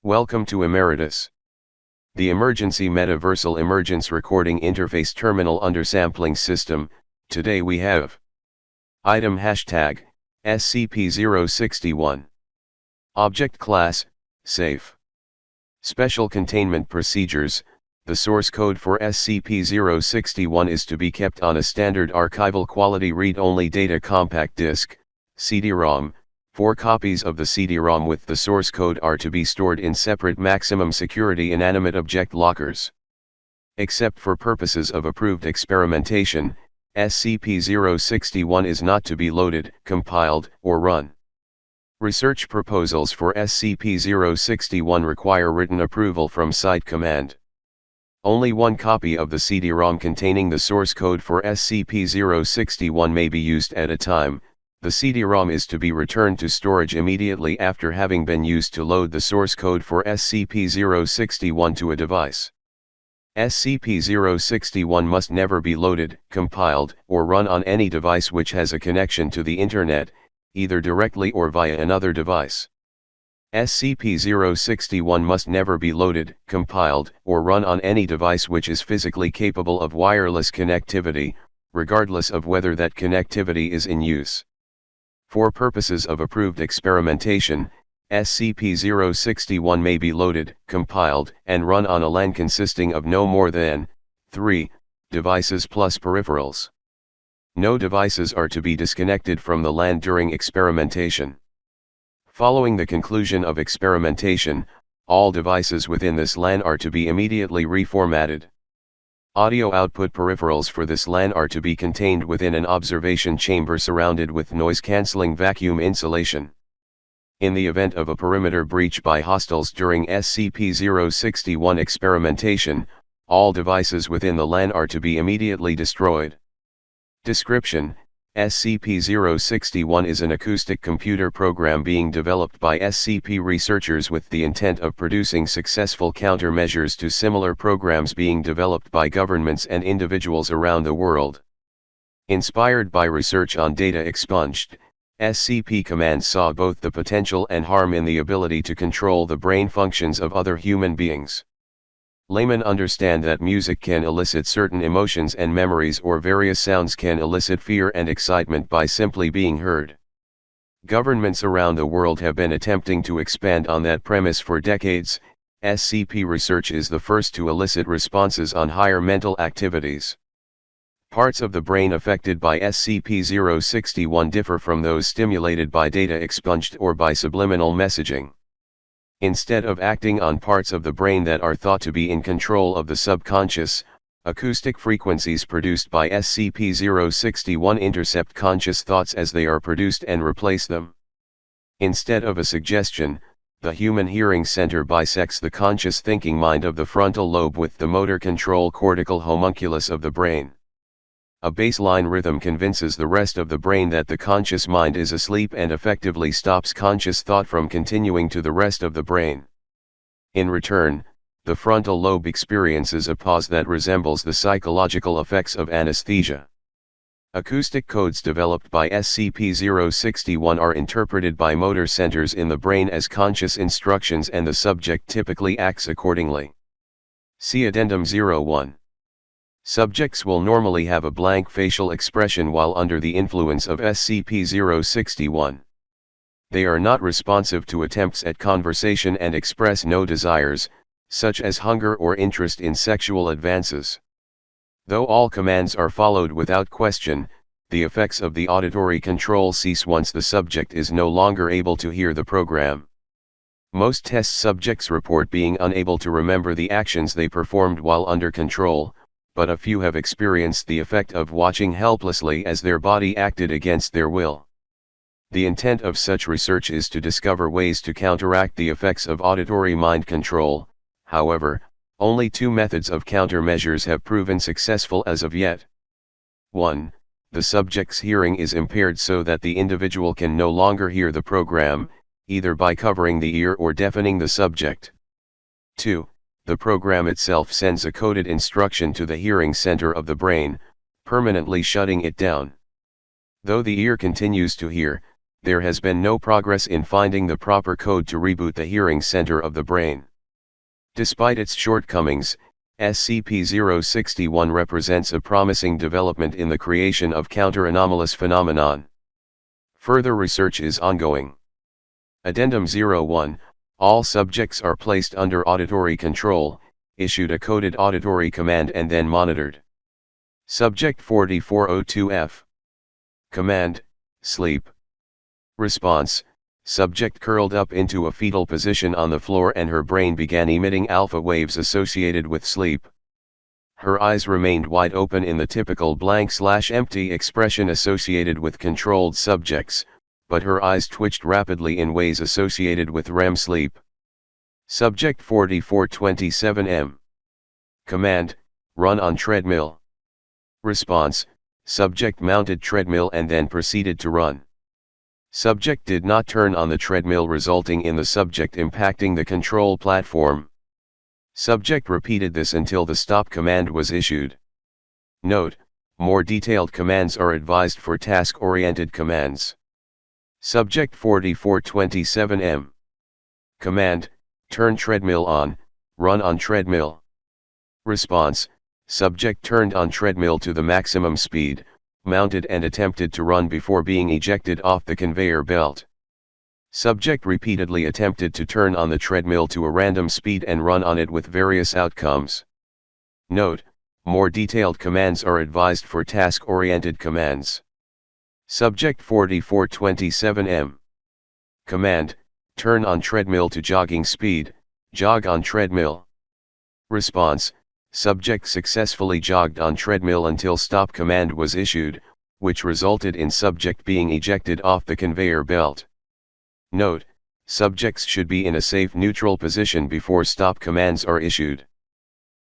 Welcome to Emeritus, the Emergency Metaversal Emergence Recording Interface Terminal Undersampling System. Today we have Item Hashtag SCP-061 Object Class Safe. Special Containment Procedures. The source code for SCP-061 is to be kept on a standard archival quality read-only data compact disk, CD-ROM. 4 copies of the CD-ROM with the source code are to be stored in separate maximum security inanimate object lockers. Except for purposes of approved experimentation, SCP-061 is not to be loaded, compiled, or run. Research proposals for SCP-061 require written approval from Site Command. Only 1 copy of the CD-ROM containing the source code for SCP-061 may be used at a time. The CD-ROM is to be returned to storage immediately after having been used to load the source code for SCP-061 to a device. SCP-061 must never be loaded, compiled, or run on any device which has a connection to the Internet, either directly or via another device. SCP-061 must never be loaded, compiled, or run on any device which is physically capable of wireless connectivity, regardless of whether that connectivity is in use. For purposes of approved experimentation, SCP-061 may be loaded, compiled, and run on a LAN consisting of no more than 3 devices plus peripherals. No devices are to be disconnected from the LAN during experimentation. Following the conclusion of experimentation, all devices within this LAN are to be immediately reformatted. Audio output peripherals for this LAN are to be contained within an observation chamber surrounded with noise-canceling vacuum insulation. In the event of a perimeter breach by hostiles during SCP-061 experimentation, all devices within the LAN are to be immediately destroyed. Description: SCP-061 is an acoustic computer program being developed by SCP researchers with the intent of producing successful countermeasures to similar programs being developed by governments and individuals around the world. Inspired by research on data expunged, SCP Command saw both the potential and harm in the ability to control the brain functions of other human beings. Laymen understand that music can elicit certain emotions and memories, or various sounds can elicit fear and excitement by simply being heard. Governments around the world have been attempting to expand on that premise for decades. SCP research is the first to elicit responses on higher mental activities. Parts of the brain affected by SCP-061 differ from those stimulated by data expunged or by subliminal messaging. Instead of acting on parts of the brain that are thought to be in control of the subconscious, acoustic frequencies produced by SCP-061 intercept conscious thoughts as they are produced and replace them. Instead of a suggestion, the human hearing center bisects the conscious thinking mind of the frontal lobe with the motor control cortical homunculus of the brain. A baseline rhythm convinces the rest of the brain that the conscious mind is asleep and effectively stops conscious thought from continuing to the rest of the brain. In return, the frontal lobe experiences a pause that resembles the psychological effects of anesthesia. Acoustic codes developed by SCP-061 are interpreted by motor centers in the brain as conscious instructions, and the subject typically acts accordingly. See Addendum 01. Subjects will normally have a blank facial expression while under the influence of SCP-061. They are not responsive to attempts at conversation and express no desires, such as hunger or interest in sexual advances. Though all commands are followed without question, the effects of the auditory control cease once the subject is no longer able to hear the program. Most test subjects report being unable to remember the actions they performed while under control, but a few have experienced the effect of watching helplessly as their body acted against their will. The intent of such research is to discover ways to counteract the effects of auditory mind control. However, only 2 methods of countermeasures have proven successful as of yet. 1. The subject's hearing is impaired so that the individual can no longer hear the program, either by covering the ear or deafening the subject. 2. The program itself sends a coded instruction to the hearing center of the brain, permanently shutting it down. Though the ear continues to hear, there has been no progress in finding the proper code to reboot the hearing center of the brain. Despite its shortcomings, SCP-061 represents a promising development in the creation of counter-anomalous phenomenon. Further research is ongoing. Addendum 01, all subjects are placed under auditory control, issued a coded auditory command and then monitored. Subject 4402F. Command, sleep. Response, subject curled up into a fetal position on the floor and her brain began emitting alpha waves associated with sleep. Her eyes remained wide open in the typical blank/empty expression associated with controlled subjects, but her eyes twitched rapidly in ways associated with REM sleep. Subject 4427M. Command, run on treadmill. Response, subject mounted treadmill and then proceeded to run. Subject did not turn on the treadmill, resulting in the subject impacting the control platform. Subject repeated this until the stop command was issued. Note, more detailed commands are advised for task-oriented commands. Subject 4427M. Command, turn treadmill on, run on treadmill. Response, subject turned on treadmill to the maximum speed, mounted and attempted to run before being ejected off the conveyor belt. Subject repeatedly attempted to turn on the treadmill to a random speed and run on it with various outcomes. Note, more detailed commands are advised for task-oriented commands. Subject 4427M. Command, turn on treadmill to jogging speed, jog on treadmill. Response, subject successfully jogged on treadmill until stop command was issued, which resulted in subject being ejected off the conveyor belt. Note, subjects should be in a safe neutral position before stop commands are issued.